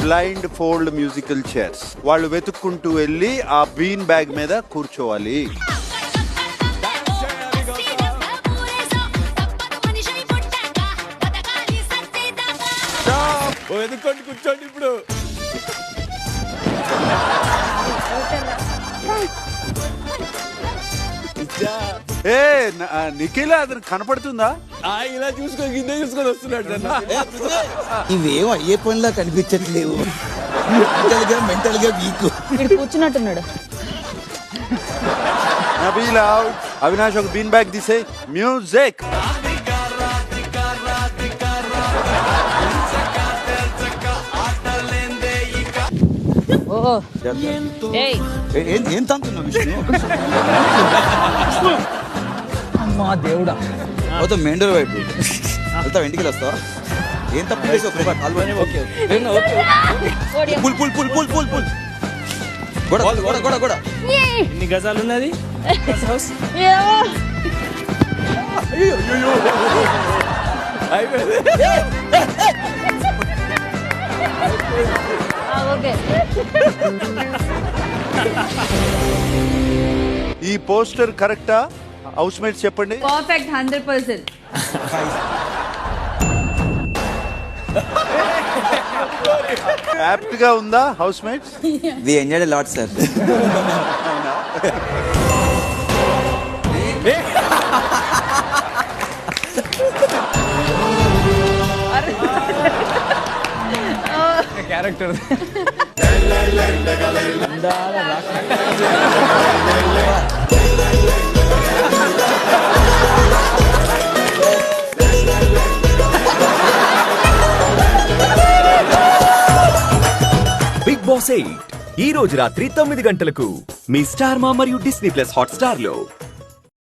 Blind fold musical chairs. వాళ్ళు వెతుక్కుంటూ వెళ్ళి ఆ బీన్ బ్యాగ్ మీద కూర్చోవాలి. వెతుక్కోండి, కూర్చోండి. ఇప్పుడు ఏ నిఖిల్ అతను కనపడుతుందా? ఇలా చూసుకొని కింద చూసుకొని వస్తున్నాడు. ఇవేం అయ్యే పనిలా కనిపించట్లేవు. మెంటల్ గా వీక్. కూర్చున్నట్టున్నాడు. నబీల్ అవుట్. అవినాష్ ఒక బీన్ బ్యాగ్ తీసే. మ్యూజిక్. ఏం తంతున్నా విష్ణు? అమ్మా దేవుడా. మొత్తం మెండర్ వైపు వెళ్తావు, ఇంటికి వస్తావా? ఏం తప్పు చేసావు? Pull pull pull pull pull pull. ఎన్ని గజాలు ఉన్నది హౌస్? ఈ పోస్టర్ కరెక్టా? హౌస్ మేట్స్ చెప్పండి. పర్ఫెక్ట్ 100%. యాప్ట్ గా ఉందా housemates? We enjoyed a lot sir. Character Bigg Boss 8 ఈ రోజు రాత్రి 9 గంటలకు మీ స్టార్ మా మరియు డిస్నీ ప్లస్ హాట్ స్టార్ లో.